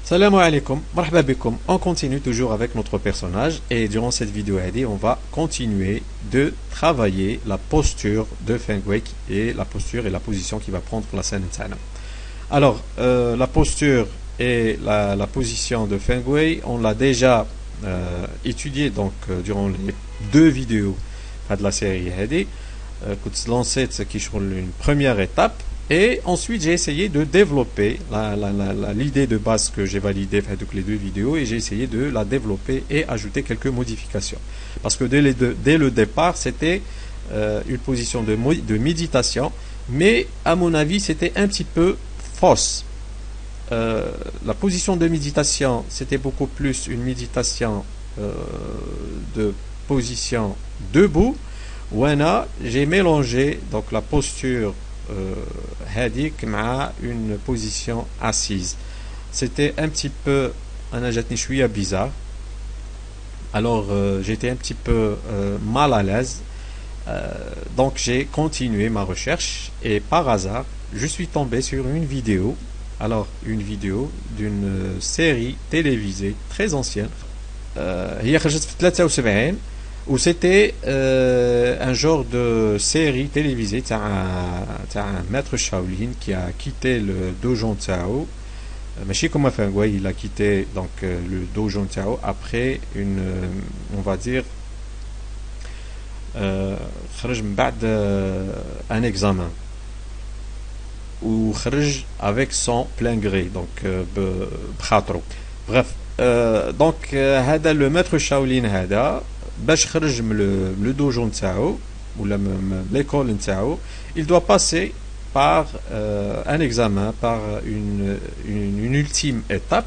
Salam alaikum, marhaba bikum. On continue toujours avec notre personnage et durant cette vidéo on va continuer de travailler la posture de Fengwek et la posture et la position qui va prendre la scène interne. Alors, la posture et la position de Fengwei, on l'a déjà étudié durant les deux vidéos de la série Hadi. Lancé qui est une première étape. Et ensuite, j'ai essayé de développer l'idée de base que j'ai validée avec les deux vidéos et j'ai essayé de la développer et ajouter quelques modifications. Parce que dès le départ, c'était une position de méditation, mais à mon avis, c'était un petit peu fausse. La position de méditation, c'était beaucoup plus une méditation de position debout. J'ai mélangé donc la posture hadik مع une position assise. C'était un petit peu bizarre. Alors j'étais un petit peu mal à l'aise. Donc j'ai continué ma recherche et par hasard je suis tombé sur une vidéo. Alors une vidéo d'une série télévisée très ancienne. هي خرجت في 73 où c'était un genre de série télévisée t'as un maître Shaolin qui a quitté le dojo Tao. ماشي comme Fengwei, il a quitté donc le dojo Tao après on va dire خرج من بعد un examen ou خرج avec son plein gré donc بخاطره. Bref, donc هذا le maître Shaolin هذا باش خرج من le dojo نتاعو ولا l'école نتاعو, il doit passer par un examen, par une ultime étape.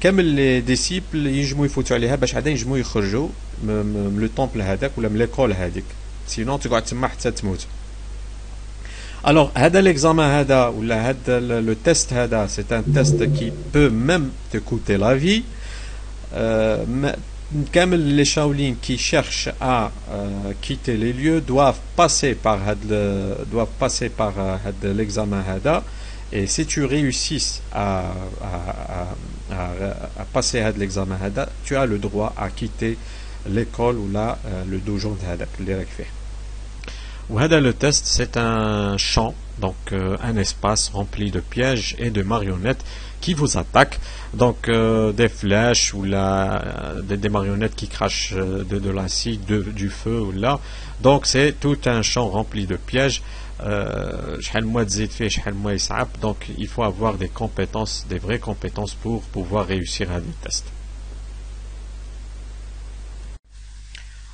كامل les disciples ينجموا يفوتوا عليها باش عاد ينجموا يخرجوا من le temple هذاك ولا من l'école هذيك, sinon تقعد تما حتى تموت. Alors هذا l'examen هذا ولا هذا le test هذا, c'est un test qui peut même te coûter la vie. Les Shaolin qui cherchent à quitter les lieux doivent passer par l'examen Hada, et si tu réussis à passer l'examen Hada, tu as le droit à quitter l'école ou là le dojo Hada. Le test, c'est un champ, donc un espace rempli de pièges et de marionnettes qui vous attaquent, donc des flèches ou des marionnettes qui crachent de l'acide, du feu ou là. Donc c'est tout un champ rempli de pièges. Donc il faut avoir des compétences, des vraies compétences pour pouvoir réussir à des tests.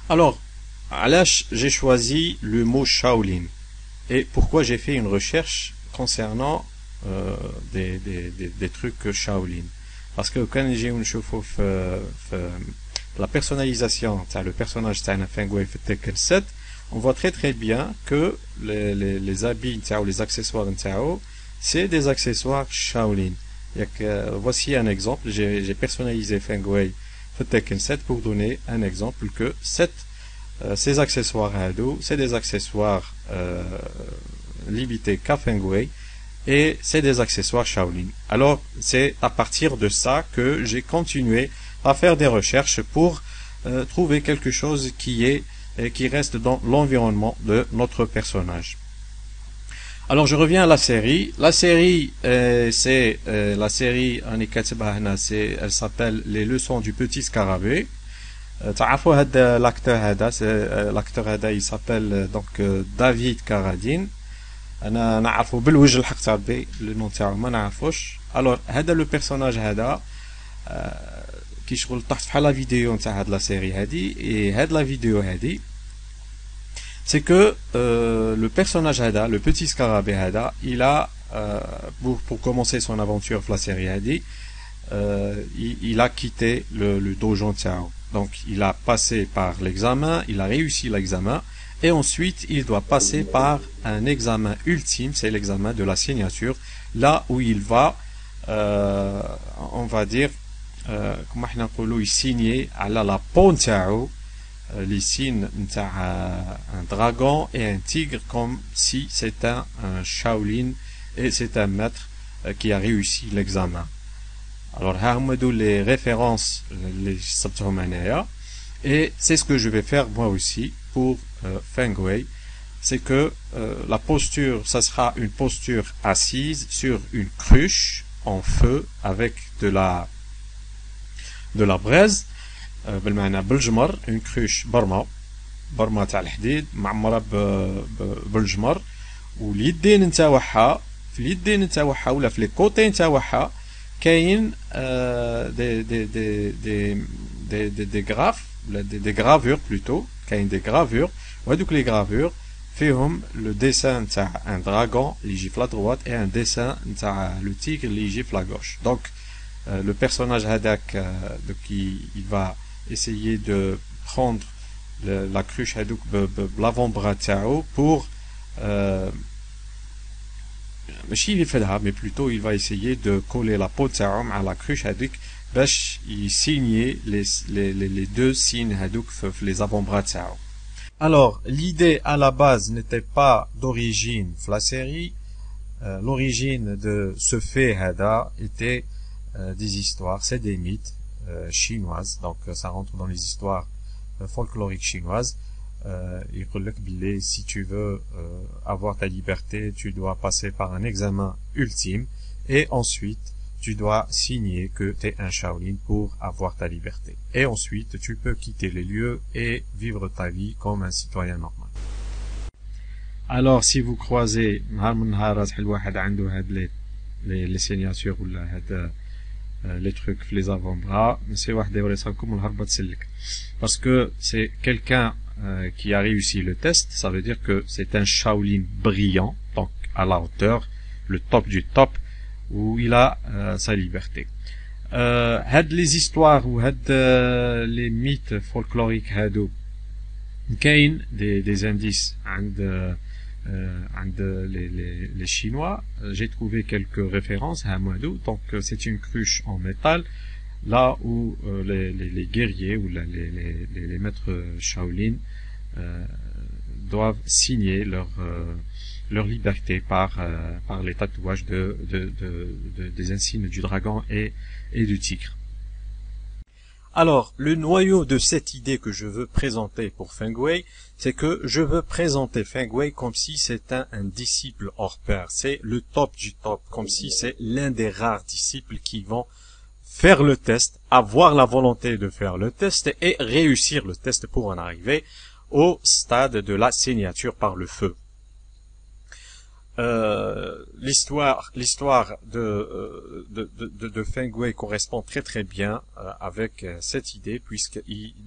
Alors, j'ai choisi le mot Shaolin. Et pourquoi j'ai fait une recherche concernant des trucs Shaolin? Parce que quand j'ai une la personnalisation, le personnage de Fengwei Tekken 7, on voit très bien que les habits ou les accessoires c'est des accessoires Shaolin. Voici un exemple. J'ai personnalisé Fengwei Tekken 7 pour donner un exemple que ces accessoires c'est des accessoires limités qu'à Fengwei et c'est des accessoires Shaolin. Alors c'est à partir de ça que j'ai continué à faire des recherches pour trouver quelque chose qui reste dans l'environnement de notre personnage. Alors je reviens à la série. La série c'est la série elle s'appelle Les leçons du petit scarabée. تعرفوا هذا l'acteur هذا il s'appelle donc David Carradine. انا نعرفه بالوجه الحق تاع ربي, لو نون تاعو ما نعرفوش. الوغ هذا لو بيرسوناج هذا كي شغل طحت بحال لا فيديو نتاع هاد لا سيري هادي, اي هاد لا فيديو هادي c'est que le personnage هذا, le petit scarabée هذا, il a pour commencer son aventure dans la série هادي, il a quitté le dojo Tao. Donc il a passé par l'examen, il a réussi l'examen, et ensuite il doit passer par un examen ultime, c'est l'examen de la signature, là où il va, on va dire, comment il signer à la peau Tao, les signes un dragon et un tigre, comme si c'était un Shaolin et c'est un maître qui a réussi l'examen. Alors, les références, les et c'est ce que je vais faire moi aussi pour Feng Wei. C'est que la posture, ça sera une posture assise sur une cruche en feu avec de la braise. بالمعنى بالجمر une cruche برمة تاع الحديد معمرة بالجمر واليدين نتاعها في اليدين نتاعها ولا في لي كوتي نتاعها كاين دي غراف ولا دي غرافور بلوتو كاين دي غرافور وهذوك لي غرافور فيهم لو ديسان نتاع ان دراغون اللي يجي في لا droite et un dessin نتاع لو تيغر اللي يجي في لا gauche. Donc le personnage hadak donc il va essayer de prendre la cruche hadouk l'avant-bras tao pour mais plutôt il va essayer de coller la peau tao à la cruche hadouk باش signer les deux signes hadouk les avant-bras tao. Alors l'idée à la base n'était pas d'origine la série. L'origine de ce fait hada était des histoires, c'est des mythes chinoises, donc ça rentre dans les histoires folkloriques chinoises. Si tu veux avoir ta liberté, tu dois passer par un examen ultime et ensuite tu dois signer que tu es un Shaolin pour avoir ta liberté. Et ensuite tu peux quitter les lieux et vivre ta vie comme un citoyen normal. Alors si vous croisez les signatures ou les trucs les avant-bras, parce que c'est quelqu'un qui a réussi le test, ça veut dire que c'est un Shaolin brillant, donc à la hauteur, le top du top, où il a sa liberté. Les histoires ou les mythes folkloriques كاين des indices les Chinois. J'ai trouvé quelques références à Hamadou. Donc c'est une cruche en métal là où les guerriers ou les maîtres Shaolin doivent signer leur liberté par les tatouages des insignes du dragon et du tigre. Alors, le noyau de cette idée que je veux présenter pour Feng Wei, c'est que je veux présenter Feng Wei comme si c'était un disciple hors pair. C'est le top du top, comme si c'est l'un des rares disciples qui vont faire le test, avoir la volonté de faire le test et réussir le test pour en arriver au stade de la signature par le feu. L'histoire de Feng Wei correspond très bien avec cette idée, puisque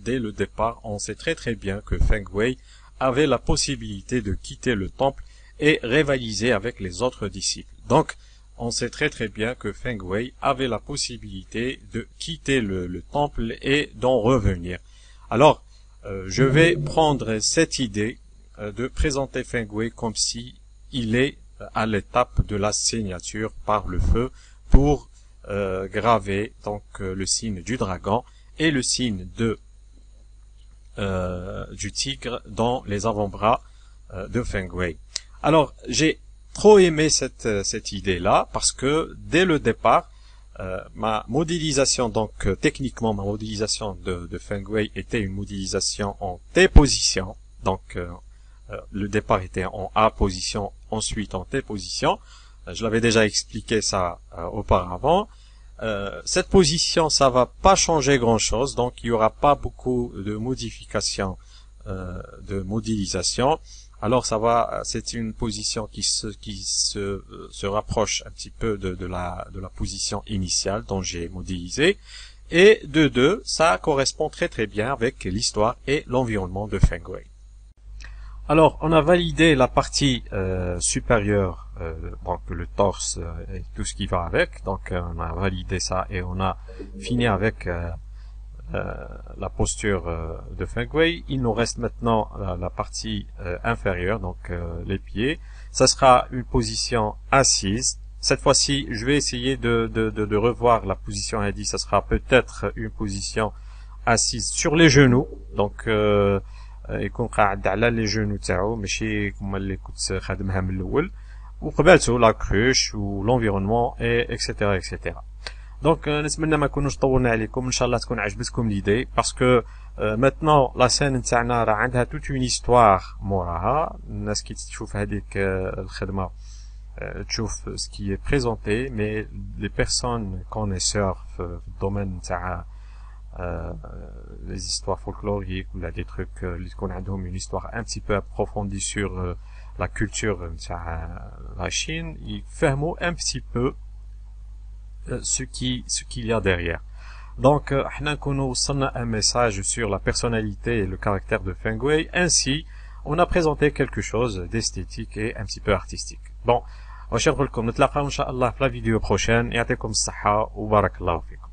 dès le départ on sait très bien que Feng Wei avait la possibilité de quitter le temple et rivaliser avec les autres disciples. Donc on sait très bien que Feng Wei avait la possibilité de quitter le temple et d'en revenir. Alors je vais prendre cette idée de présenter Feng Wei comme si il est à l'étape de la signature par le feu pour graver donc le signe du dragon et le signe du tigre dans les avant-bras de Feng Wei. Alors j'ai trop aimé cette idée-là parce que dès le départ ma modélisation, donc techniquement ma modélisation de Feng Wei était une modélisation en T position, donc le départ était en A position, ensuite en T position. Je l'avais déjà expliqué ça auparavant. Cette position, ça va pas changer grand-chose, donc il y aura pas beaucoup de modifications de modélisation. Alors c'est une position qui se rapproche un petit peu de la position initiale dont j'ai modélisé. Et de deux, ça correspond très bien avec l'histoire et l'environnement de Feng Wei. Alors, on a validé la partie supérieure, donc le torse et tout ce qui va avec. Donc, on a validé ça et on a fini avec la posture de Feng Wei. Il nous reste maintenant la partie inférieure, donc les pieds. Ça sera une position assise. Cette fois-ci, je vais essayer de revoir la position indice. Ça sera peut-être une position assise sur les genoux. Donc يكون قاعد على لي جونو تاعو ماشي كما اللي كنت خادمها من الاول وقبالته لا كروش و l'environnement et etc. Donc نتمنى ما نكونوش طولنا عليكم ان شاء الله تكون عجبتكم ليدي باسكو maintenant la scène نتاعنا راه عندها toute une histoire موراها الناس كي تشوف هذيك الخدمه تشوف ce qui est présenté mais les personnes connaisseurs في الدومين نتاع les histoires folkloriques ou là des trucs اللي تكون عندهم une histoire un petit peu approfondie sur la culture نتاع la Chine يفهموا un petit peu ce qu'il y a derrière. Donc, احنا نكونوا وصلنا un message sur la personnalité et le caractère de Feng Wei. Ainsi, on a présenté quelque chose d'esthétique et un petit peu artistique. Bon, واش نقول لكم نتلاقاو ان شاء الله في la vidéo prochaine. يعطيكم الصحة وبارك الله فيكم.